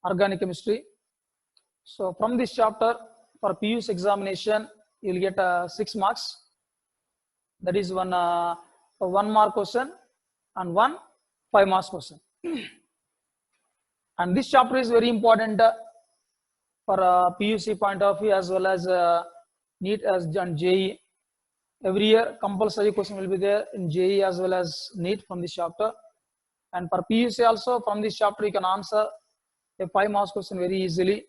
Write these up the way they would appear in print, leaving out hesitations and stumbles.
organic chemistry. So from this chapter, for PUC examination, you will get 6 marks. That is one 1 mark question and one 5 marks question. And this chapter is very important for PUC point of view as well as NEET and JEE. Every year compulsory question will be there in JEE as well as NEET from this chapter. And for PUC also, from this chapter you can answer a 5 marks question very easily.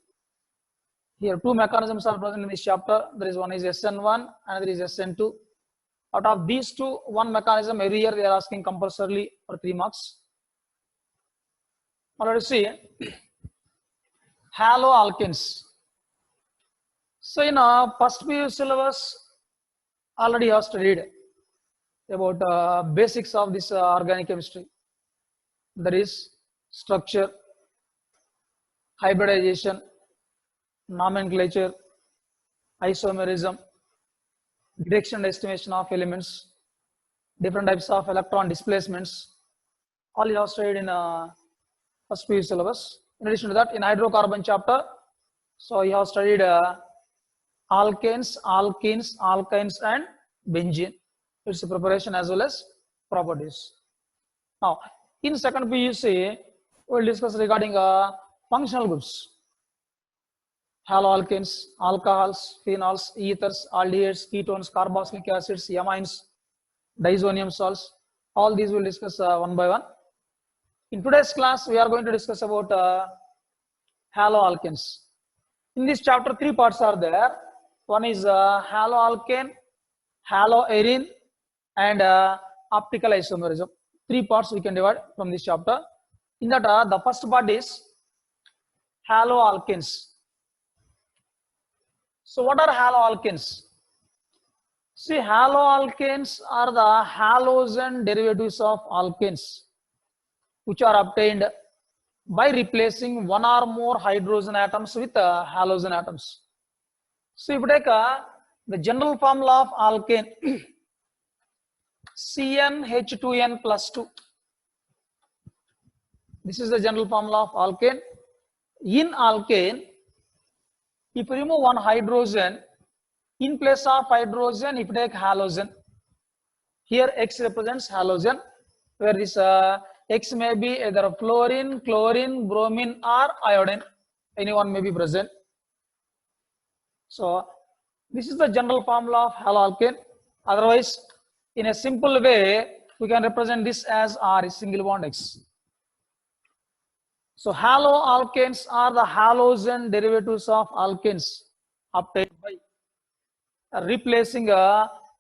Here 2 mechanisms are present in this chapter. There is one is SN1, another is SN2. Out of these two, one mechanism every year they are asking compulsorily for 3 marks. Now let us see haloalkanes. So in first PUC syllabus already have studied about basics of this organic chemistry. That is structure, hybridization, nomenclature, isomerism, direction and estimation of elements, different types of electron displacements. All you have studied in first PUC syllabus. In addition to that, in hydrocarbon chapter, so you have studied alkanes, alkenes, alkynes, and benzene. It's a preparation as well as properties. Now, in second PUC, we'll discuss regarding functional groups. Haloalkanes, alcohols, phenols, ethers, aldehydes, ketones, carboxylic acids, amines, diazonium salts. All these we'll discuss one by one. In today's class, we are going to discuss about haloalkanes. In this chapter, 3 parts are there. One is haloalkane, haloarine, and optical isomerism. 3 parts we can divide from this chapter. In that, the first part is haloalkanes. So what are haloalkanes? See, haloalkanes are the halogen derivatives of alkanes, which are obtained by replacing one or more hydrogen atoms with halogen atoms. So if you take the general formula of alkane, CnH2n plus 2. This is the general formula of alkane. In alkane, if you remove one hydrogen, in place of hydrogen, if you take halogen, here X represents halogen, where this X may be either fluorine, chlorine, bromine, or iodine. Anyone may be present. So this is the general formula of haloalkane. Otherwise, in a simple way, we can represent this as R, single bond X. So haloalkanes are the halogen derivatives of alkanes obtained by replacing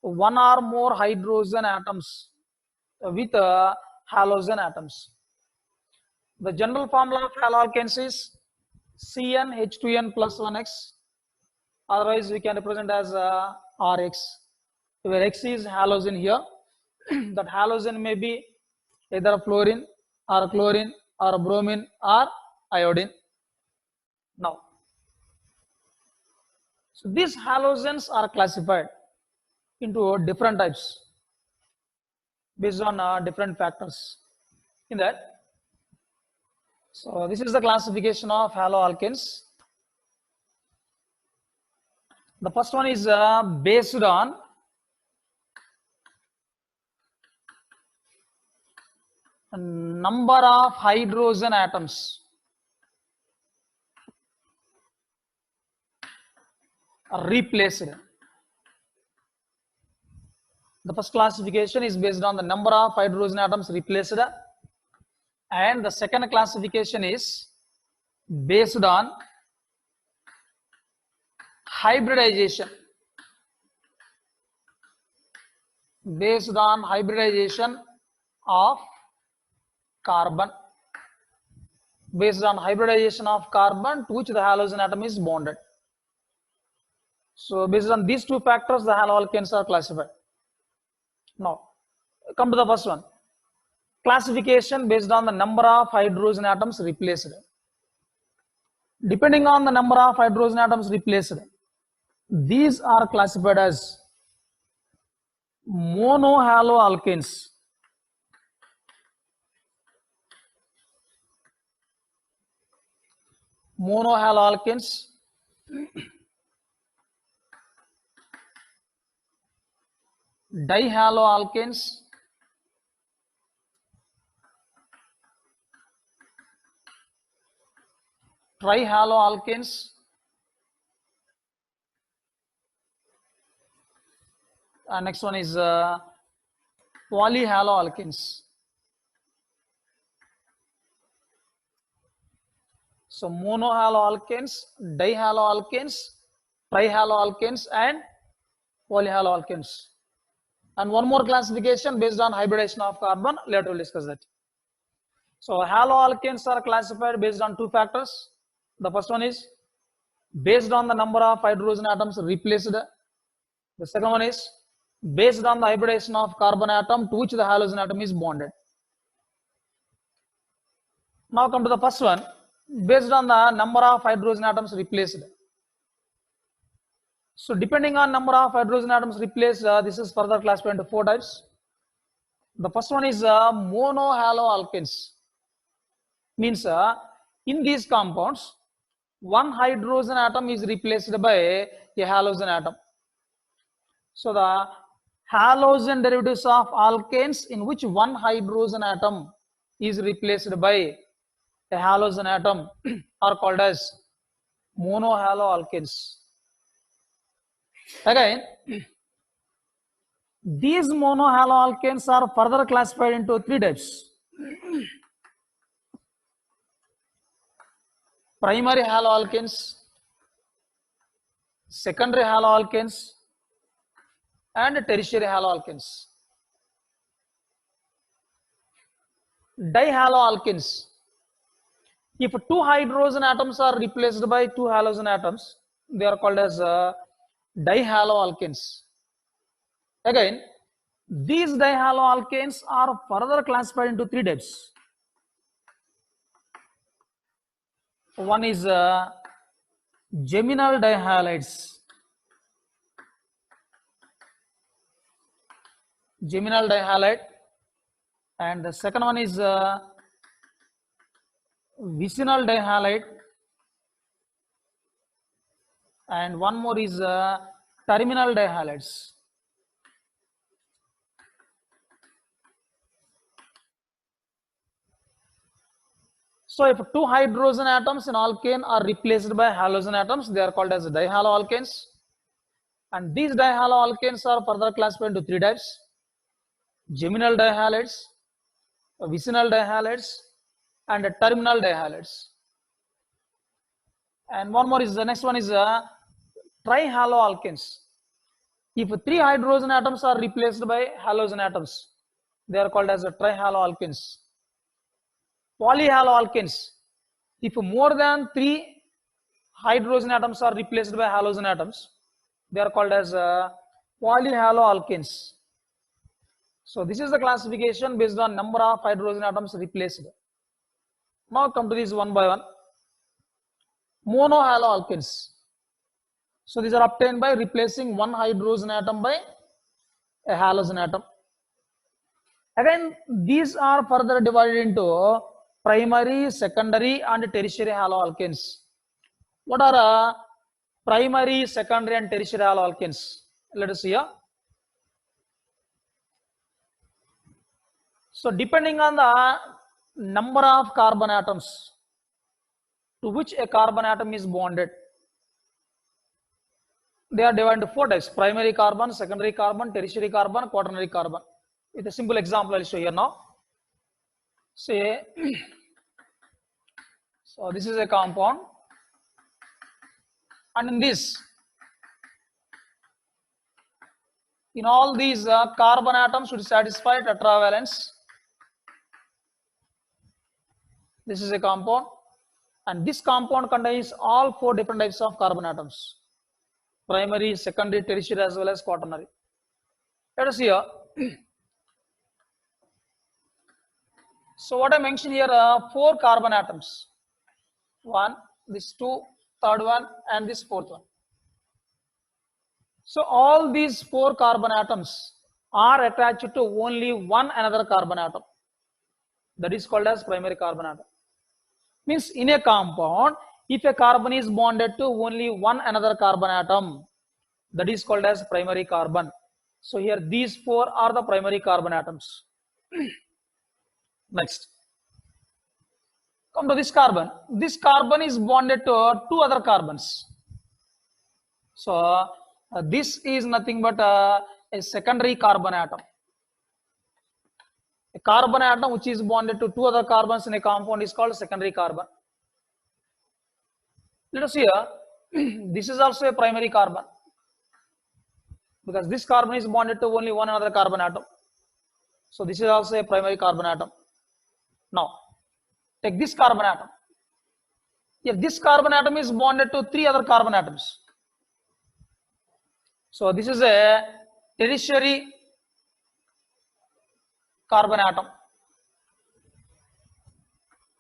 one or more hydrogen atoms with halogen atoms. The general formula of haloalkanes is CnH2n plus 1x. Otherwise, we can represent as Rx, where X is halogen here. That halogen may be either fluorine or chlorine or bromine or iodine. Now, so these halogens are classified into different types based on different factors in that. So this is the classification of haloalkanes. The first one is based on number of hydrogen atoms replaced. The first classification is based on the number of hydrogen atoms replaced, and the second classification is based on hybridization. Based on hybridization of carbon. Based on hybridization of carbon to which the halogen atom is bonded. So based on these two factors, the haloalkanes are classified. Now, come to the first one. Classification based on the number of hydrogen atoms replaced. Depending on the number of hydrogen atoms replaced, these are classified as monohaloalkanes. monohaloalkanes, dihaloalkanes, trihaloalkanes, next one is polyhaloalkanes. So monohaloalkanes, dihaloalkanes, trihaloalkanes, and polyhaloalkanes. And one more classification based on hybridization of carbon. Later we'll discuss that. So haloalkanes are classified based on two factors. The first one is based on the number of hydrogen atoms replaced. The second one is based on the hybridization of carbon atom to which the halogen atom is bonded. Now come to the first one, based on the number of hydrogen atoms replaced. So depending on number of hydrogen atoms replaced, this is further classified into four types. The first one is monohaloalkanes. Means in these compounds, one hydrogen atom is replaced by a halogen atom. So the halogen derivatives of alkanes in which one hydrogen atom is replaced by a halogen atom are called as monohaloalkanes. Again, these monohaloalkanes are further classified into three types. Primary haloalkanes, secondary haloalkanes, and tertiary haloalkanes. Dihaloalkanes. If two hydrogen atoms are replaced by two halogen atoms, they are called as dihaloalkanes. Again, these dihaloalkanes are further classified into three types. One is geminal dihalides. Geminal dihalide. And the second one is vicinal dihalide. And one more is terminal dihalides. So if two hydrogen atoms in alkane are replaced by halogen atoms, they are called as dihaloalkanes. And these dihaloalkanes are further classified into three types: geminal dihalides, vicinal dihalides, and terminal dihalides. And one more is the next one is trihaloalkanes. If three hydrogen atoms are replaced by halogen atoms, they are called as trihaloalkanes. Polyhaloalkanes. If more than three hydrogen atoms are replaced by halogen atoms, they are called as polyhaloalkanes. So this is the classification based on number of hydrogen atoms replaced. Now come to this one by one. Monohaloalkanes. So these are obtained by replacing one hydrogen atom by a halogen atom. Again, these are further divided into primary, secondary, and tertiary haloalkanes. What are primary, secondary, and tertiary haloalkanes? Let us see here. So depending on the number of carbon atoms to which a carbon atom is bonded, they are divided into four types: primary carbon, secondary carbon, tertiary carbon, quaternary carbon. With a simple example, I'll show here now. Say, so this is a compound, and in this, in all these carbon atoms should satisfy tetravalence. This is a compound, and this compound contains all four different types of carbon atoms: primary, secondary, tertiary, as well as quaternary. Let us see here. So what I mentioned here are four carbon atoms. One, this two, third one, and this fourth one. So all these four carbon atoms are attached to only one another carbon atom. That is called as primary carbon atom. Means in a compound, if a carbon is bonded to only one another carbon atom, that is called as primary carbon. So here these four are the primary carbon atoms. Next, come to this carbon. This carbon is bonded to two other carbons. So this is nothing but a secondary carbon atom. A carbon atom which is bonded to two other carbons in a compound is called secondary carbon. Let us see here. This is also a primary carbon because this carbon is bonded to only one another carbon atom. So this is also a primary carbon atom. Now take this carbon atom. Here this carbon atom is bonded to three other carbon atoms. So this is a tertiary carbon atom.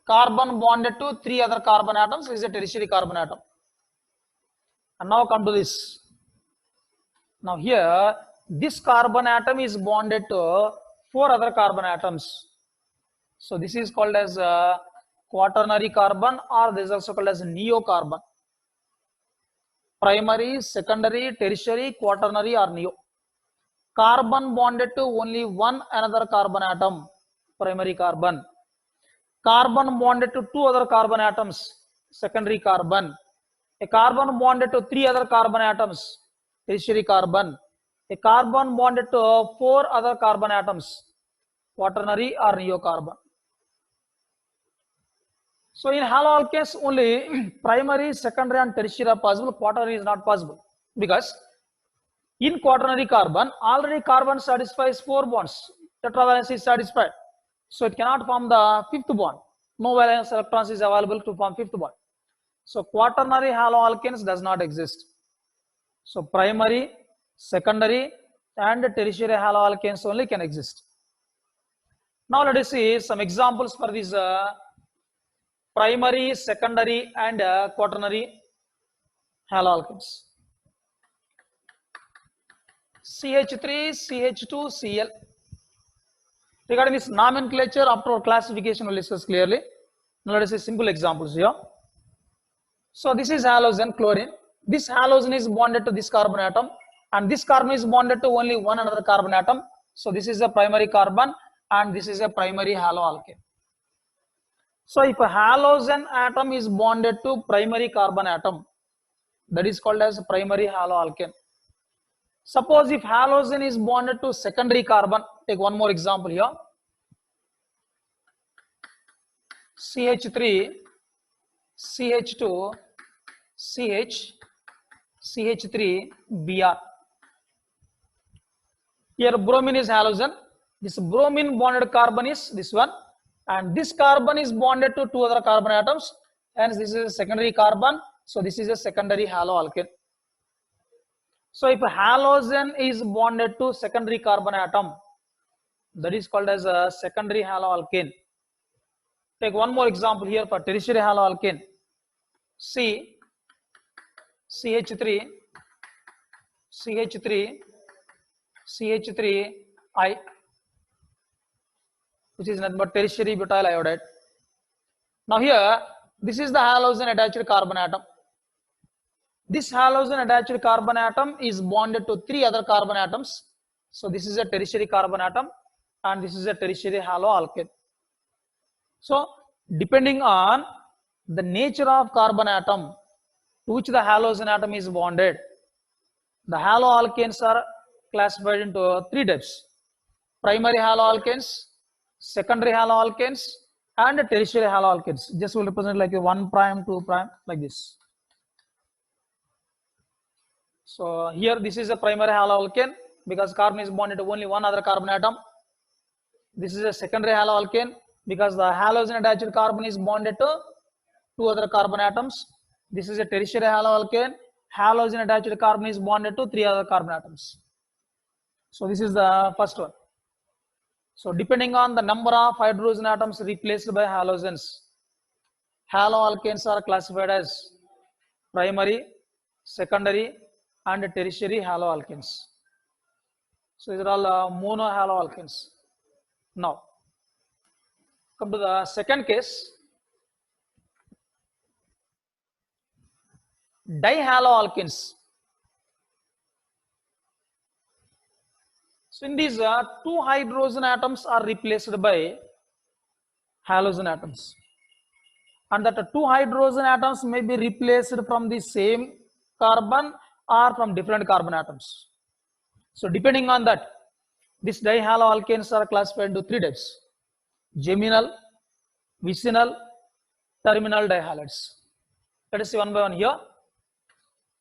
Carbon bonded to three other carbon atoms is a tertiary carbon atom. And now come to this. Now here this carbon atom is bonded to four other carbon atoms. So this is called as quaternary carbon, or this is also called as neocarbon. Primary, secondary, tertiary, quaternary or neo. Carbon bonded to only one another carbon atom, primary carbon. Carbon bonded to two other carbon atoms, secondary carbon. A carbon bonded to three other carbon atoms, tertiary carbon. A carbon bonded to four other carbon atoms, quaternary or neocarbon. So in haloalkanes only primary, secondary and tertiary are possible, quaternary is not possible, because in quaternary carbon already carbon satisfies four bonds, tetravalence is satisfied, so it cannot form the fifth bond. No valence electrons is available to form fifth bond. So quaternary haloalkanes does not exist. So primary, secondary and tertiary haloalkanes only can exist. Now let us see some examples for these primary, secondary and quaternary haloalkanes. CH3, CH2, Cl. Regarding this nomenclature, after classification we will discuss clearly. Now let us see simple examples here. So this is halogen, chlorine. This halogen is bonded to this carbon atom, and this carbon is bonded to only one another carbon atom. So this is a primary carbon and this is a primary haloalkane. So if a halogen atom is bonded to primary carbon atom, that is called as primary haloalkane. Suppose if halogen is bonded to secondary carbon, take one more example here. CH3, CH2, CH, CH3, Br. Here bromine is halogen. This bromine bonded carbon is this one, and this carbon is bonded to two other carbon atoms, hence this is a secondary carbon. So this is a secondary haloalkane. So if a halogen is bonded to secondary carbon atom, that is called as a secondary haloalkane. Take one more example here for tertiary haloalkane. C, CH3, CH3, CH3I, which is nothing but tertiary butyl iodide. Now here, this is the halogen attached carbon atom. This halogen attached carbon atom is bonded to three other carbon atoms. So this is a tertiary carbon atom and this is a tertiary haloalkane. So depending on the nature of carbon atom to which the halogen atom is bonded, the haloalkanes are classified into three types: primary haloalkanes, secondary haloalkanes and tertiary haloalkanes. Just will represent like a 1 prime, 2 prime, like this. So here this is a primary haloalkane because carbon is bonded to only one other carbon atom. This is a secondary haloalkane because the halogen attached carbon is bonded to two other carbon atoms. This is a tertiary haloalkane. Halogen attached carbon is bonded to three other carbon atoms. So this is the first one. So depending on the number of hydrogen atoms replaced by halogens, haloalkanes are classified as primary, secondary and tertiary haloalkanes. So these are all mono haloalkanes. Now come to the second case. dihaloalkenes. So in these, two hydrogen atoms are replaced by halogen atoms, and that two hydrogen atoms may be replaced from the same carbon or from different carbon atoms. So depending on that, these dihaloalkanes are classified into three types: geminal, vicinal, terminal dihalides. Let us see one by one here.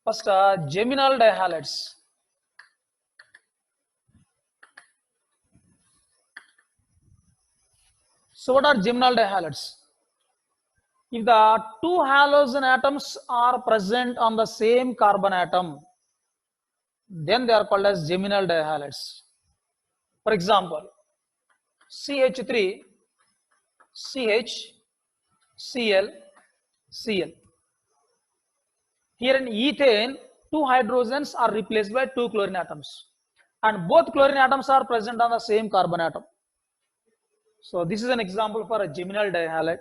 First, geminal dihalides. So what are geminal dihalides? If the two halogen atoms are present on the same carbon atom, then they are called as geminal dihalides. For example, CH3, CH, Cl, Cl. Here in ethane, two hydrogens are replaced by two chlorine atoms, and both chlorine atoms are present on the same carbon atom. So this is an example for a geminal dihalide.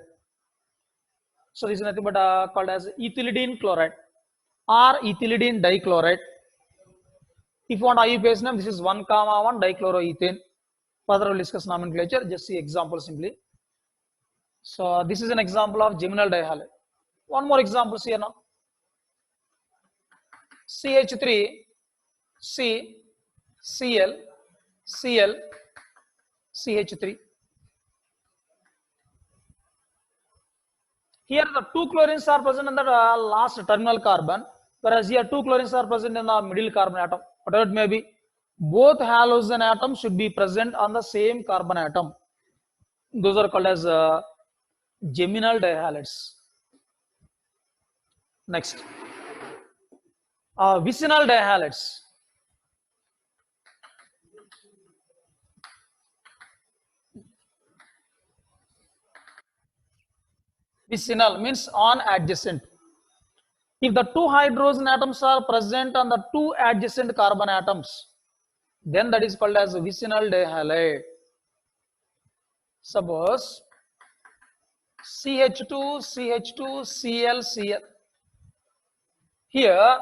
So this is nothing but called as ethylidene chloride or ethylidene dichloride. If you want IUPAC name, this is 1,1 dichloroethane. Further we'll discuss nomenclature. Just see example simply. So this is an example of geminal dihalide. One more example here now. CH3, C, Cl, Cl, CH3. Here the two chlorines are present in the last terminal carbon, whereas here two chlorines are present in the middle carbon atom. Whatever it may be, both halogen atoms should be present on the same carbon atom. Those are called as geminal dihalides. Next, vicinal dihalides. Vicinal means on adjacent. If the two hydrogen atoms are present on the two adjacent carbon atoms, then that is called as vicinal dihalide. Suppose CH2, CH2, Cl, Cl. Here,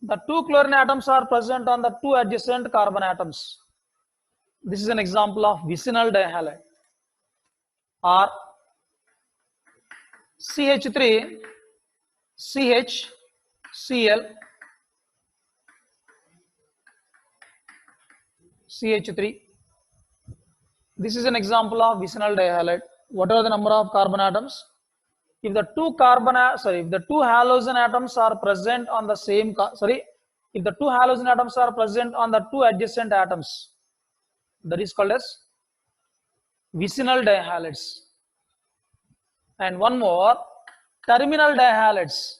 the two chlorine atoms are present on the two adjacent carbon atoms. This is an example of vicinal dihalide. Or CH3, CH, Cl, CH3. This is an example of vicinal dihalide. What are the number of carbon atoms? If the two halogen atoms are present on the same, if the two halogen atoms are present on the two adjacent atoms, that is called as vicinal dihalides. And one more, terminal dihalides.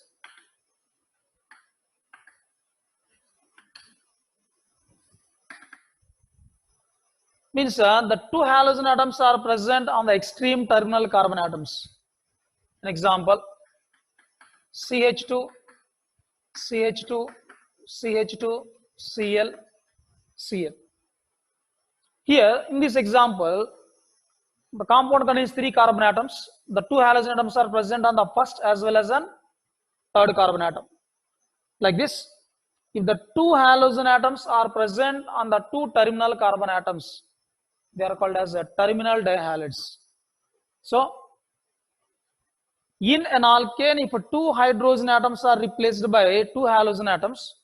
Means the two halogen atoms are present on the extreme terminal carbon atoms. An example, CH2, CH2, CH2, Cl, Cl. Here, in this example, the compound contains three carbon atoms. The two halogen atoms are present on the first as well as on third carbon atom. Like this, if the two halogen atoms are present on the two terminal carbon atoms, they are called as terminal dihalides. So, in an alkane, if two hydrogen atoms are replaced by two halogen atoms,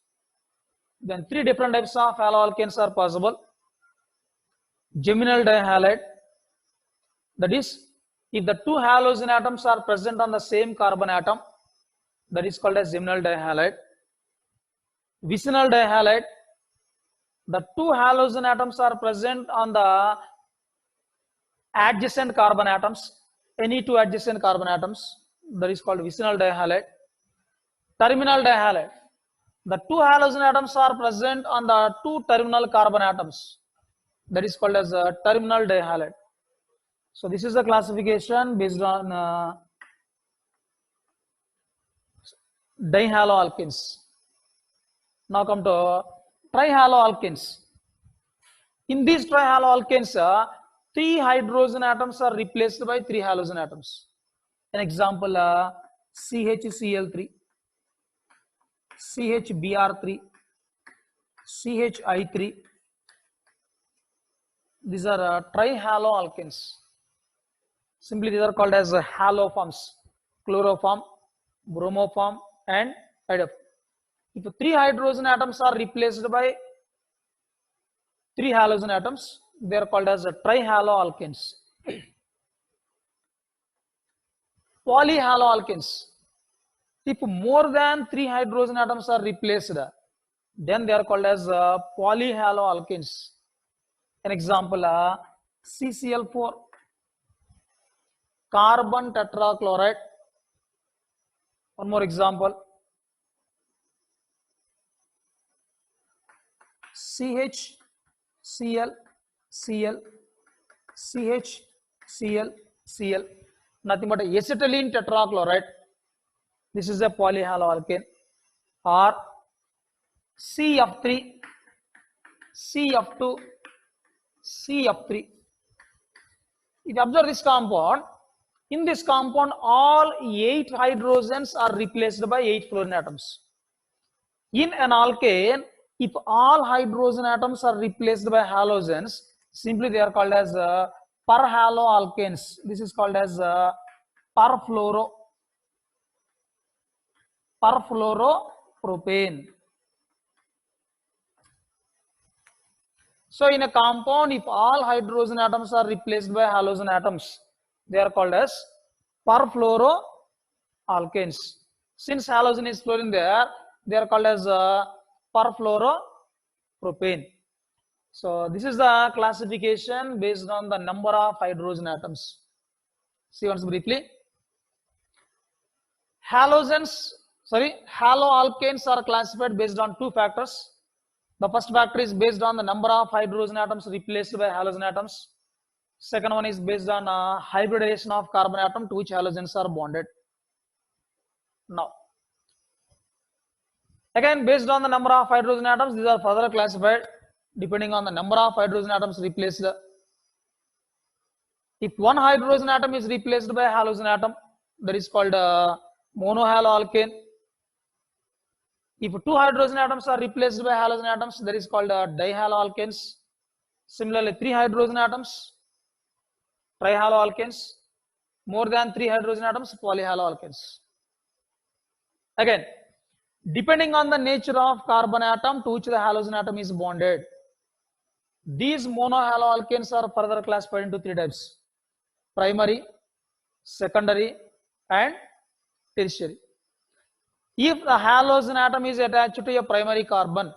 then three different types of haloalkanes are possible. Geminal dihalide, that is, if the two halogen atoms are present on the same carbon atom, that is called as geminal dihalide. Vicinal dihalide, the two halogen atoms are present on the adjacent carbon atoms, any two adjacent carbon atoms, that is called vicinal dihalide. Terminal dihalide, the two halogen atoms are present on the two terminal carbon atoms, that is called as terminal dihalide. So this is the classification based on dihaloalkanes. Now come to trihaloalkanes. In these trihaloalkanes, three hydrogen atoms are replaced by three halogen atoms. An example, CHCl3. CHBr3, CHI3. These are trihaloalkanes. Simply these are called as haloforms: chloroform, bromoform, and iodoform. If three hydrogen atoms are replaced by three halogen atoms, they are called as trihaloalkanes. Polyhaloalkanes. If more than three hydrogen atoms are replaced, then they are called as polyhaloalkanes. An example, CCl4, carbon tetrachloride. One more example, CHCl, Cl, CHCl, Cl. Nothing but acetylene tetrachloride. This is a polyhaloalkane. Or CF3, CF2, CF3. If you observe this compound, in this compound all 8 hydrogens are replaced by 8 fluorine atoms. In an alkane, if all hydrogen atoms are replaced by halogens, simply they are called as perhaloalkanes. This is called as perfluoropropane. So in a compound, if all hydrogen atoms are replaced by halogen atoms, they are called as perfluoroalkanes. Since halogen is fluorine there, they are called as perfluoropropane. So this is the classification based on the number of hydrogen atoms. See once briefly. Haloalkanes are classified based on two factors. The first factor is based on the number of hydrogen atoms replaced by halogen atoms. Second one is based on hybridization of carbon atom to which halogens are bonded. Now, again based on the number of hydrogen atoms, these are further classified depending on the number of hydrogen atoms replaced. If one hydrogen atom is replaced by a halogen atom, that is called monohaloalkane. If two hydrogen atoms are replaced by halogen atoms, that is called dihaloalkanes. Similarly, three hydrogen atoms, trihaloalkanes. More than three hydrogen atoms, polyhaloalkanes. Again, depending on the nature of carbon atom to which the halogen atom is bonded, these monohaloalkanes are further classified into three types: primary, secondary, and tertiary. If the halogen atom is attached to a primary carbon,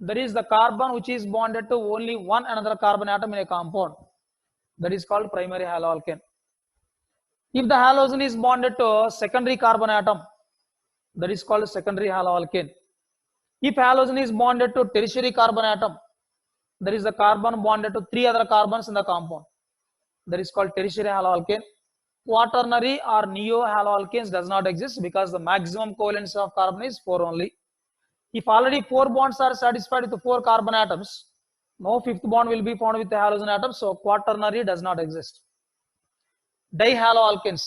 that is the carbon which is bonded to only one another carbon atom in a compound, that is called primary haloalkane. If the halogen is bonded to a secondary carbon atom, that is called secondary haloalkane. If halogen is bonded to tertiary carbon atom, that is the carbon bonded to three other carbons in the compound, that is called tertiary haloalkane. Quaternary or neo-haloalkanes does not exist because the maximum covalence of carbon is 4 only. If already 4 bonds are satisfied with the 4 carbon atoms, no fifth bond will be found with the halogen atom, so quaternary does not exist. Dihaloalkanes.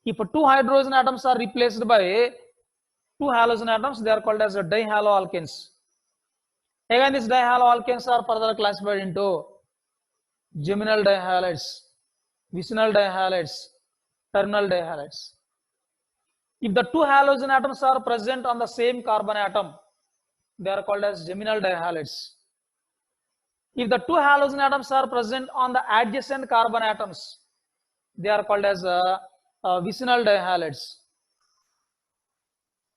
If 2 hydrogen atoms are replaced by 2 halogen atoms, they are called as dihaloalkanes. Again, these dihaloalkanes are further classified into geminal dihalides, vicinal dihalides, terminal dihalides. If the 2 halogen atoms are present on the same carbon atom, they are called as geminal dihalides. If the 2 halogen atoms are present on the adjacent carbon atoms, they are called as vicinal dihalides.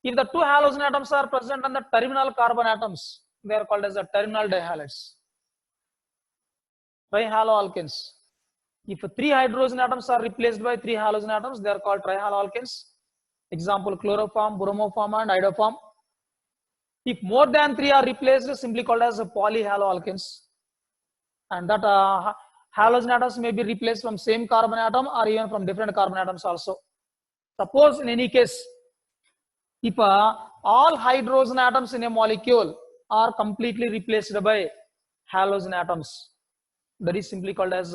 If the 2 halogen atoms are present on the terminal carbon atoms, they are called as the terminal dihalides. Trihaloalkanes. If 3 hydrogen atoms are replaced by 3 halogen atoms, they are called trihaloalkanes. Example, chloroform, bromoform, and iodoform. If more than 3 are replaced, simply called as polyhaloalkanes. And that halogen atoms may be replaced from same carbon atom or even from different carbon atoms also. Suppose in any case, if all hydrogen atoms in a molecule are completely replaced by halogen atoms, that is simply called as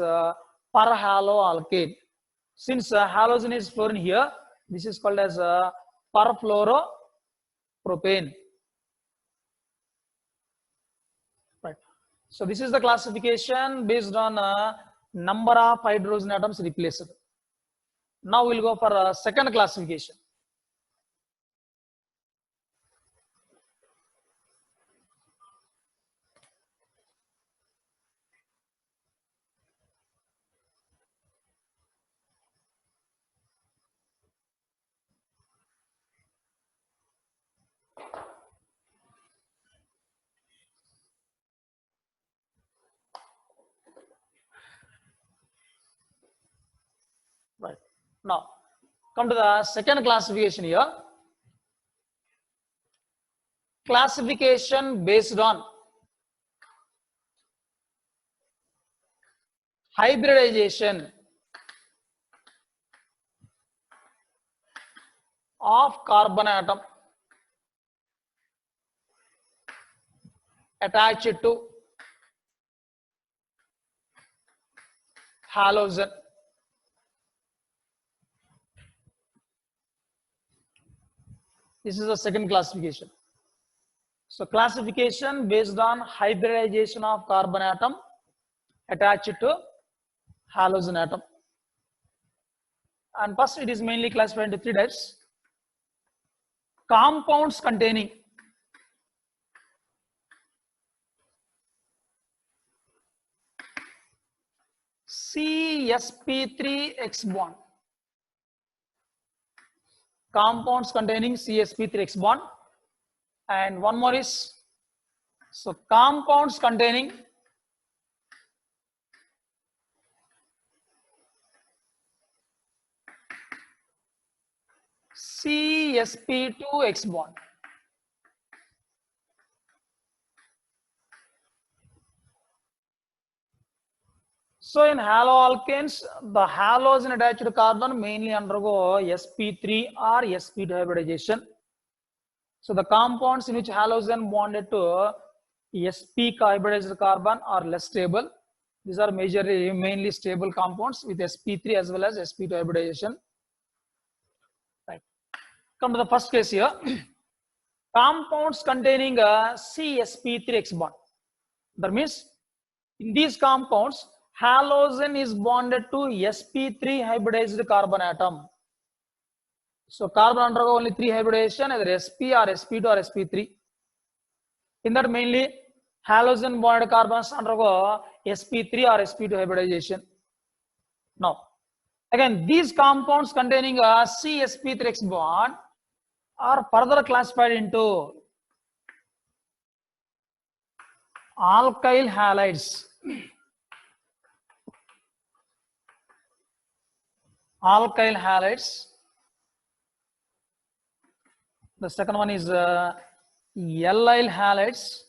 perhaloalkane. Since halogen is fluorine here, this is called as perfluoropropane. propane. Right. So this is the classification based on number of hydrogen atoms replaced. Now we'll go for a second classification. Right. Now, come to the second classification here. Classification based on hybridization of carbon atom attached to halogen. This is the second classification. So classification based on hybridization of carbon atom attached to halogen atom. And first it is mainly classified into three types. Compounds containing CsP3x bond. Compounds containing CsP3x bond. And one more is, so compounds containing CsP2x bond. So in haloalkanes, the halogen attached carbon mainly undergo sp3 or sp2 hybridization. So the compounds in which halogen bonded to sp hybridized carbon are less stable. These are mainly stable compounds with sp3 as well as sp2 hybridization. Right. Come to the first case here. Compounds containing a CsP3x bond. That means in these compounds, halogen is bonded to sp3 hybridized carbon atom. So carbon undergo only 3 hybridization, either sp or sp2 or sp3. In that mainly halogen bonded carbons undergo sp3 or sp2 hybridization. Now, again, these compounds containing a CsP3x bond are further classified into alkyl halides. Alkyl halides. The second one is allyl halides.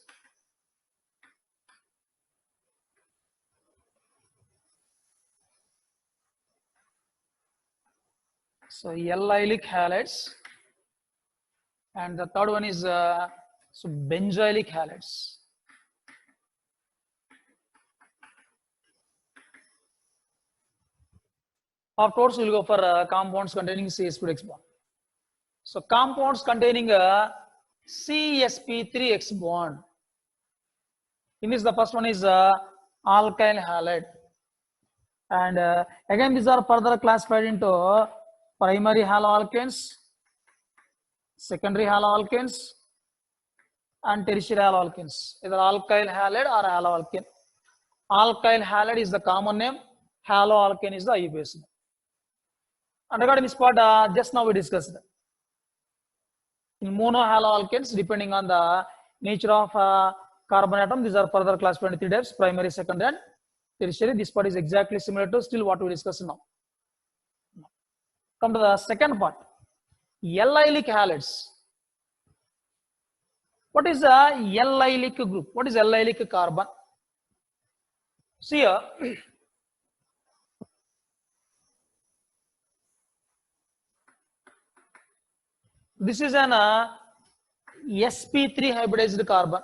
So allylic halides. And the third one is benzoylic halides. Afterwards, we'll go for compounds containing CsP3x bond. So compounds containing a CsP3x bond. In this, the first one is alkyl halide. And again, these are further classified into primary haloalkanes, secondary haloalkanes, and tertiary haloalkanes, either alkyl halide or haloalkane. Alkyl halide is the common name, haloalkane is the IUPAC name. And regarding this part, just now we discussed. In monohaloalkanes, depending on the nature of carbon atom, these are further classified into three types: primary, secondary, and tertiary. This part is exactly similar to still what we discussed now. Come to the second part, allylic halides. What is a allylic group? What is allylic carbon? See here, this is an sp3 hybridized carbon.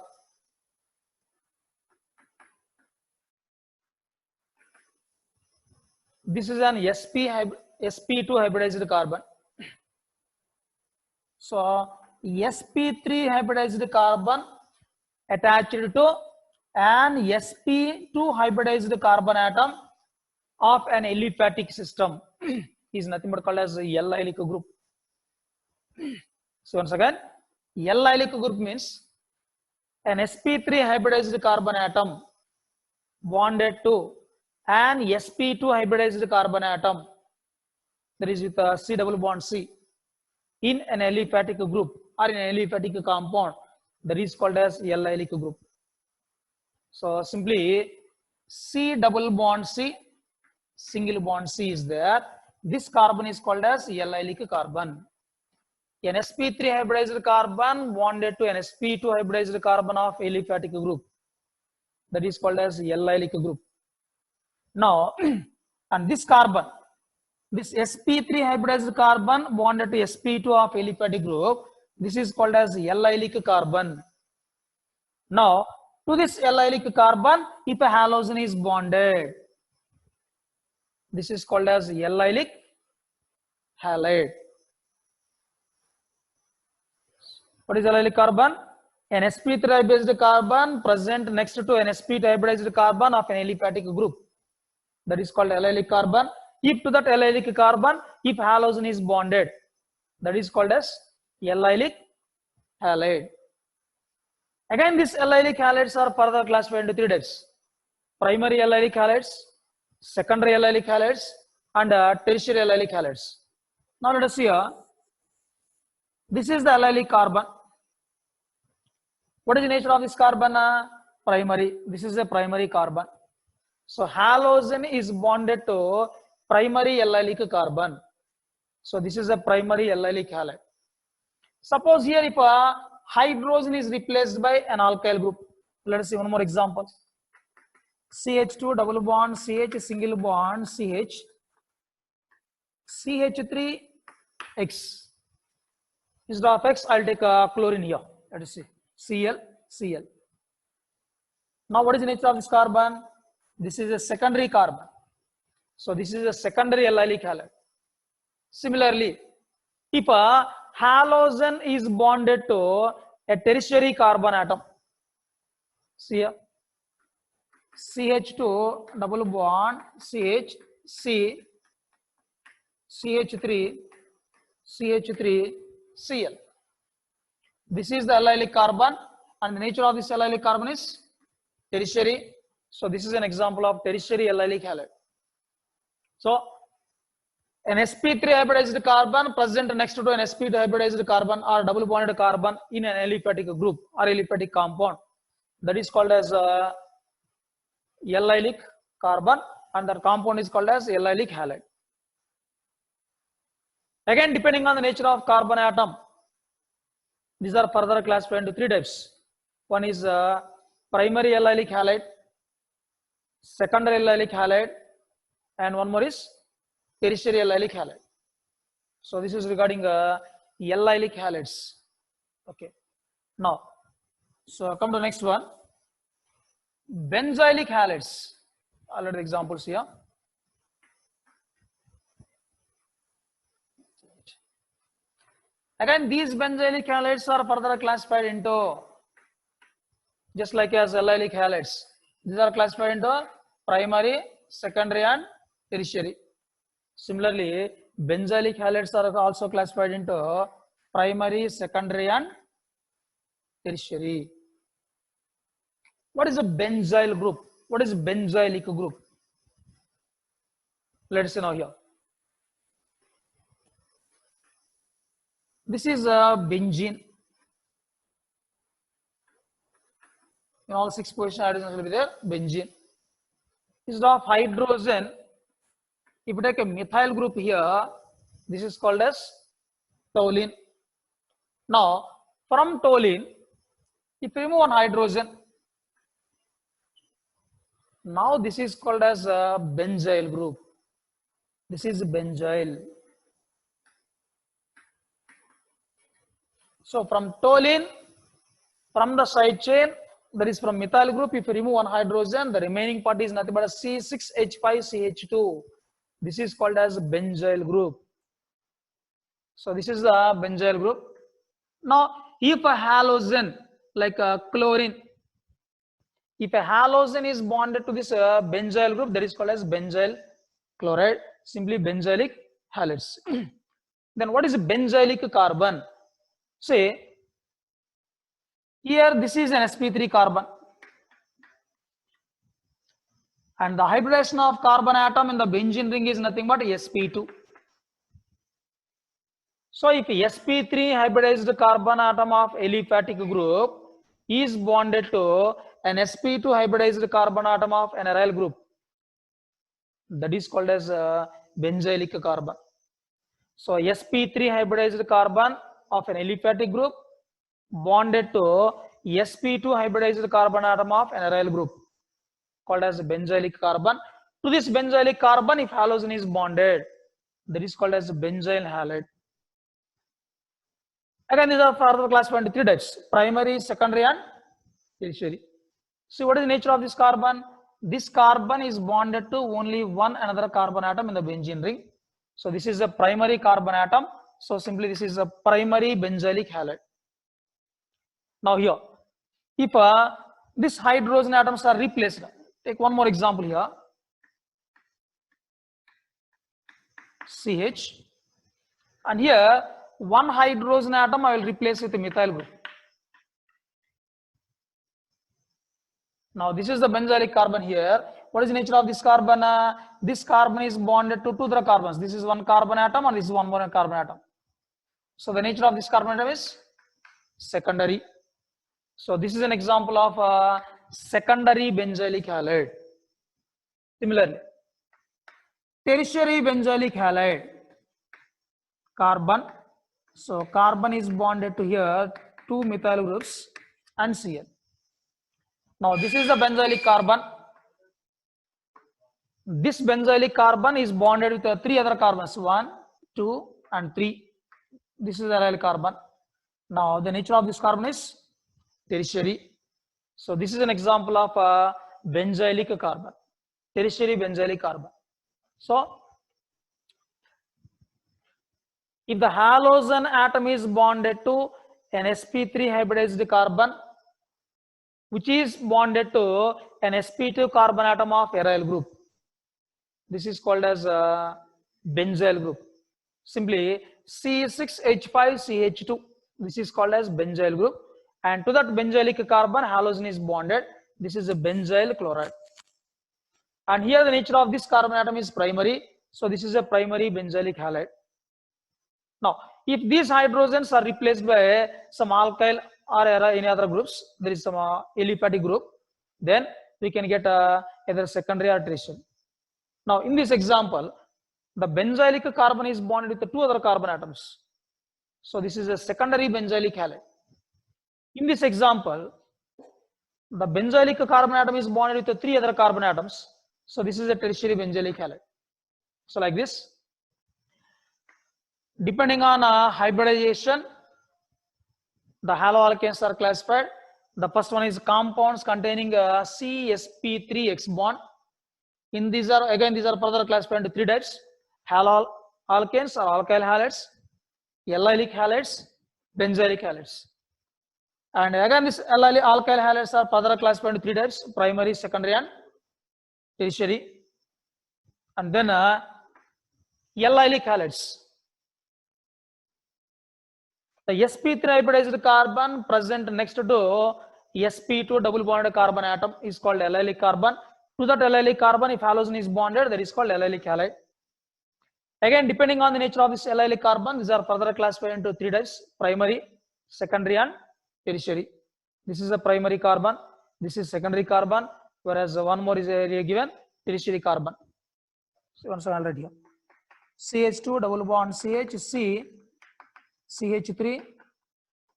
This is an sp2 hybridized carbon. So sp3 hybridized carbon attached to an sp2 hybridized carbon atom of an aliphatic system is nothing but called as L-allylic group. So once again, L-allylic group means an sp3 hybridized carbon atom bonded to an sp2 hybridized carbon atom, that is with a C double bond C, in an aliphatic group or in an aliphatic compound, that is called as L-allylic group. So simply C double bond C, single bond C is there. This carbon is called as L-allylic carbon. An sp3 hybridized carbon bonded to an sp2 hybridized carbon of aliphatic group, that is called as L-allylic group. Now, and this carbon, this sp3 hybridized carbon bonded to sp2 of aliphatic group, this is called as L-allylic carbon. Now, to this L-allylic carbon, if a halogen is bonded, this is called as L-allylic halide. What is L-allylic carbon? An sp3 hybridized carbon present next to an sp2 hybridized carbon of an aliphatic group, that is called L-allylic carbon. If to that L-allylic carbon, if halogen is bonded, that is called as L-allylic halide. Again, these L-allylic halides are further classified into three types: primary L-allylic halides, secondary L-allylic halides, and tertiary L-allylic halides. Now let us see here. This is the L-allylic carbon. What is the nature of this carbon? Primary. This is a primary carbon. So halogen is bonded to primary L-allylic carbon. So this is a primary L-allylic halide. Suppose here if a hydrogen is replaced by an alkyl group. Let us see one more example. CH2 double bond CH, single bond CH, CH3 X. Instead of X, I'll take a chlorine here. Let us see. Cl, Cl. Now what is the nature of this carbon? This is a secondary carbon. So this is a secondary L-allylic halide. Similarly, if a halogen is bonded to a tertiary carbon atom, see here, CH2 double bond CH, C, CH3, CH3, Cl. This is the L-allylic carbon, and the nature of this L-allylic carbon is tertiary. So this is an example of tertiary L-allylic halide. So an sp3 hybridized carbon present next to an sp2 hybridized carbon or double bonded carbon in an aliphatic group or aliphatic compound, that is called as L-allylic carbon, and the compound is called as L-allylic halide. Again, depending on the nature of carbon atom, these are further classified into three types. One is primary L-allylic halide, secondary L-allylic halide, and one more is tertiary L-allylic halide. So this is regarding L-allylic halides. Okay. Now, so come to the next one. Benzylic halides. I'll let the examples here. Again, these benzylic halides are further classified into, just like as L-allylic halides, these are classified into primary, secondary, and tertiary. Similarly, benzylic halides are also classified into primary, secondary, and tertiary. What is a benzyl group? What is a benzylic group? Let's see now here. This is a benzene. In all 6 positions, hydrogen will be there. Benzene. Instead of hydrogen, if you take a methyl group here, this is called as toluene. Now, from toluene, if you remove one hydrogen, now this is called as a benzyl group. This is benzyl. So from toluene, from the side chain, that is from methyl group, if you remove one hydrogen, the remaining part is nothing but a C6H5CH2. This is called as benzyl group. So this is the benzyl group. Now, if a halogen like chlorine, if a halogen is bonded to this benzyl group, that is called as benzyl chloride, simply benzylic halides. Then what is benzylic carbon? Say, here this is an sp3 carbon. And the hybridization of carbon atom in the benzene ring is nothing but sp2. So if sp3 hybridized carbon atom of aliphatic group is bonded to an sp2 hybridized carbon atom of an aryl group, that is called as benzylic carbon. So sp3 hybridized carbon of an aliphatic group bonded to sp2 hybridized carbon atom of an aryl group, called as benzylic carbon. To this benzylic carbon, if halogen is bonded, that is called as benzyl halide. Again, these are further classified into three types: primary, secondary, and tertiary. See, what is the nature of this carbon? This carbon is bonded to only one another carbon atom in the benzene ring. So this is a primary carbon atom. So simply this is a primary benzylic halide. Now here, if these hydrogen atoms are replaced, take one more example here. CH, and here one hydrogen atom I will replace with a methyl group. Now this is the benzylic carbon here. What is the nature of this carbon? This carbon is bonded to two other carbons. This is one carbon atom and this is one more carbon atom. So the nature of this carbon atom is secondary. So this is an example of secondary benzylic halide. Similarly, tertiary benzylic halide, carbon. So carbon is bonded to here two methyl groups and Cl. Now this is the benzylic carbon. This benzylic carbon is bonded with three other carbons, 1, 2, and 3. This is the aryl carbon. Now the nature of this carbon is tertiary. So this is an example of benzylic carbon, tertiary benzylic carbon. So if the halogen atom is bonded to an sp3 hybridized carbon, which is bonded to an sp2 carbon atom of aryl group, this is called as benzyl group. Simply C6H5CH2, this is called as benzyl group, and to that benzylic carbon halogen is bonded. This is a benzyl chloride. And here the nature of this carbon atom is primary, so this is a primary benzylic halide. Now, if these hydrogens are replaced by some alkyl or any other groups, there is some aliphatic group, then we can get either secondary or tertiary. Now, in this example, the benzylic carbon is bonded with the two other carbon atoms. So this is a secondary benzylic halide. In this example, the benzylic carbon atom is bonded with the three other carbon atoms. So this is a tertiary benzylic halide. So like this. Depending on hybridization, the haloalkanes are classified. The first one is compounds containing CsP3X bond. In these are further classified into three types: haloalkanes or alkyl halides, allylic halides, benzylic halides. And again, this alkyl halides are further classified into three types: primary, secondary, and tertiary. And then allylic halides. The sp3 hybridized carbon present next to sp2 double bonded carbon atom is called allylic carbon. To that allylic carbon, if halogen is bonded, that is called allylic halide. Again, depending on the nature of this allylic carbon, these are further classified into three types: primary, secondary, and tertiary. This is a primary carbon. This is secondary carbon, whereas one more is given tertiary carbon. So once I'll write here: CH2 double bond CH, C, CH3,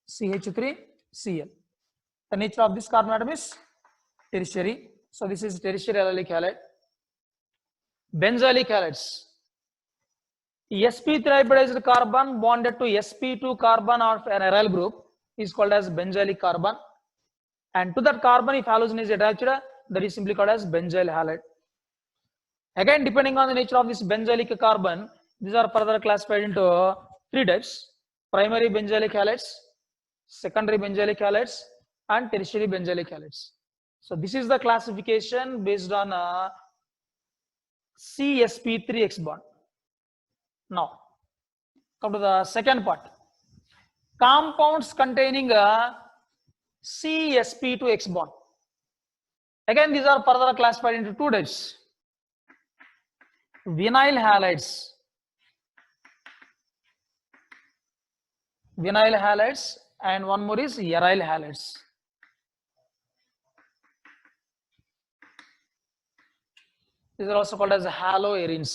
CH3, Cl. The nature of this carbon atom is tertiary. So this is tertiary allylic halide. Benzylic halides. sp3 hybridized carbon bonded to sp2 carbon of an aryl group is called as benzylic carbon. And to that carbon, if halogen is attached, that is simply called as benzyl halide. Again, depending on the nature of this benzylic carbon, these are further classified into three types: primary benzylic halides, secondary benzylic halides and tertiary benzylic halides. So this is the classification based on CsP3 X bond. Now come to the second part. Compounds containing a CsP2 X bond. Again, these are further classified into two types: vinyl halides. Vinyl halides, and one more is aryl halides. These are also called as haloarenes,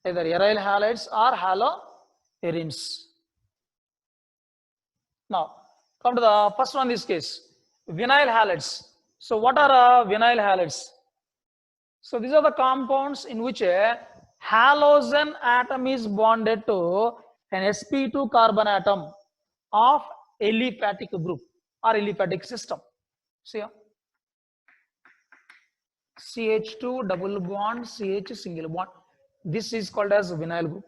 either aryl halides or haloarenes. Now, come to the first one in this case, vinyl halides. So, what are vinyl halides? So, these are the compounds in which a halogen atom is bonded to an sp2 carbon atom of aliphatic group or aliphatic system. See here, CH2 double bond, CH single bond. This is called as vinyl group.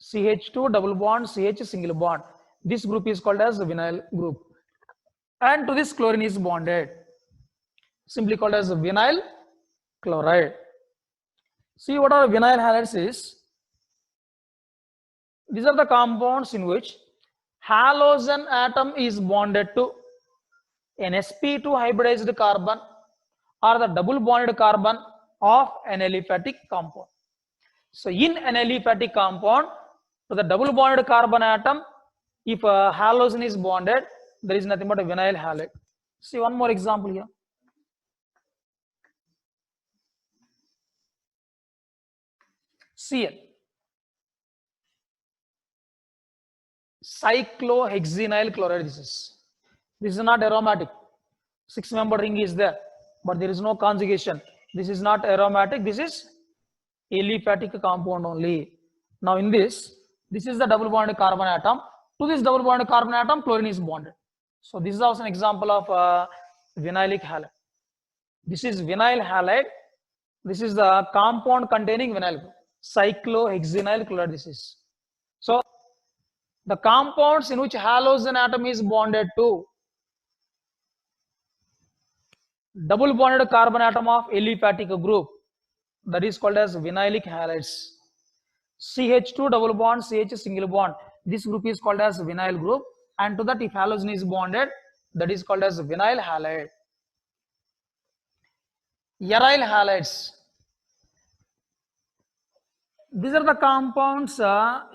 CH2 double bond, CH single bond. This group is called as vinyl group. And to this chlorine is bonded, simply called as vinyl chloride. See what are vinyl halides is? These are the compounds in which halogen atom is bonded to an sp2 hybridized carbon or the double bonded carbon of an aliphatic compound. So in an aliphatic compound, to the double bonded carbon atom, if a halogen is bonded, there is nothing but a vinyl halide. See one more example here. Cl, cyclohexenyl chloride. This is not aromatic. 6-member ring is there, but there is no conjugation. This is not aromatic. This is aliphatic compound only. Now in this is the double bonded carbon atom. To this double bonded carbon atom, chlorine is bonded. So this is also an example of vinylic halide. This is vinyl halide. This is the compound containing vinyl group. Cyclohexenyl chloride. This is. So the compounds in which halogen atom is bonded to double bonded carbon atom of aliphatic group, that is called as vinylic halides. CH2 double bond, CH single bond. This group is called as vinyl group, and to that if halogen is bonded, that is called as vinyl halide. Aryl halides. These are the compounds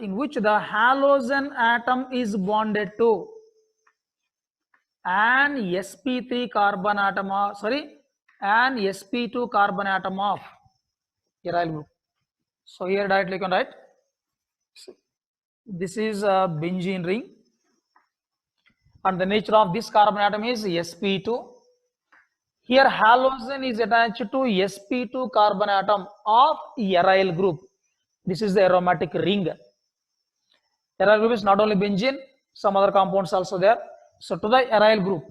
in which the halogen atom is bonded to an sp3 carbon atom of, an sp2 carbon atom of aryl group. So here directly you can write, this is a benzene ring, and the nature of this carbon atom is sp2. Here halogen is attached to sp2 carbon atom of aryl group. This is the aromatic ring. Aryl group is not only benzene, some other compounds also there. So to the aryl group,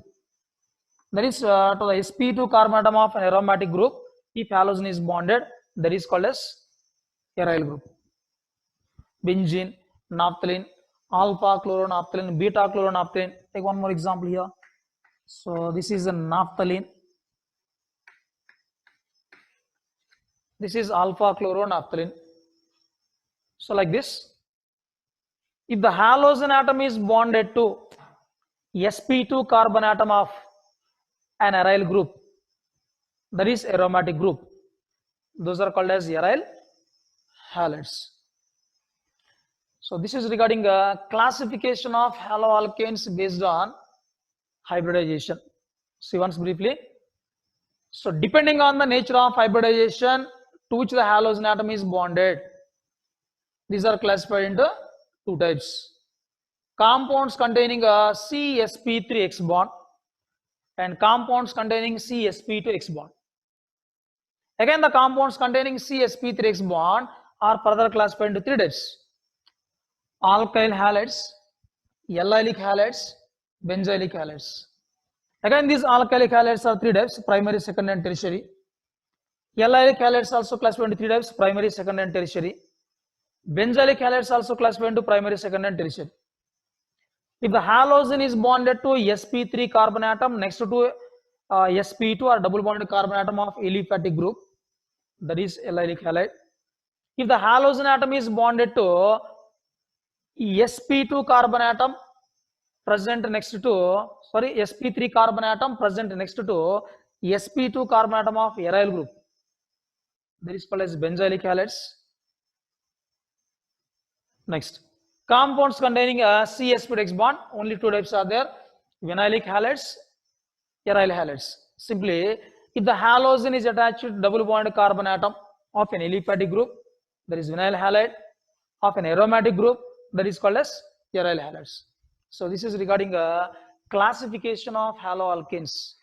that is to the sp2 carbon atom of an aromatic group, if halogen is bonded, that is called as aryl group. Benzene, naphthalene, alpha chloronaphthalene, beta chloronaphthalene. Take one more example here. So this is a naphthalene. This is alpha chloronaphthalene. So like this, if the halogen atom is bonded to sp2 carbon atom of an aryl group, that is aromatic group, those are called as aryl halides. So this is regarding a classification of haloalkanes based on hybridization. See once briefly. So depending on the nature of hybridization to which the halogen atom is bonded, these are classified into two types: compounds containing a CsP3X bond and compounds containing CsP2X bond. Again, the compounds containing CsP3X bond are further classified into three types: alkyl halides, allylic halides, benzylic halides. Again, these alkylic halides are three types: primary, second and tertiary. Allylic halides also classified into three types: primary, second and tertiary. Benzylic halides also classified into primary, second and tertiary. If the halogen is bonded to sp3 carbon atom next to sp2 or double bonded carbon atom of aliphatic group, that is allylic halide. If the halogen atom is bonded to sp2 carbon atom present next to, sp3 carbon atom present next to sp2 carbon atom of aryl group, that is called as benzylic halides. Next, compounds containing a C-sp2 bond, only two types are there, vinylic halides, aryl halides. Simply, if the halogen is attached to double bonded carbon atom of an aliphatic group, that is vinyl halide, of an aromatic group, that is called as aryl halides. So this is regarding a classification of haloalkanes.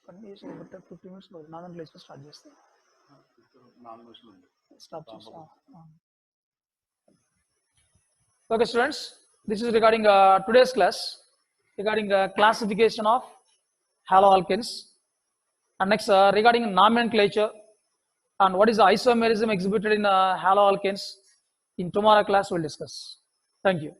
Condition over 50 minutes nomenclature start చేస్తాం. Stop చేస్తాం. Okay, students, this is regarding today's class regarding classification of haloalkanes, and next regarding nomenclature and what is the isomerism exhibited in haloalkanes. In tomorrow class we'll discuss. Thank you.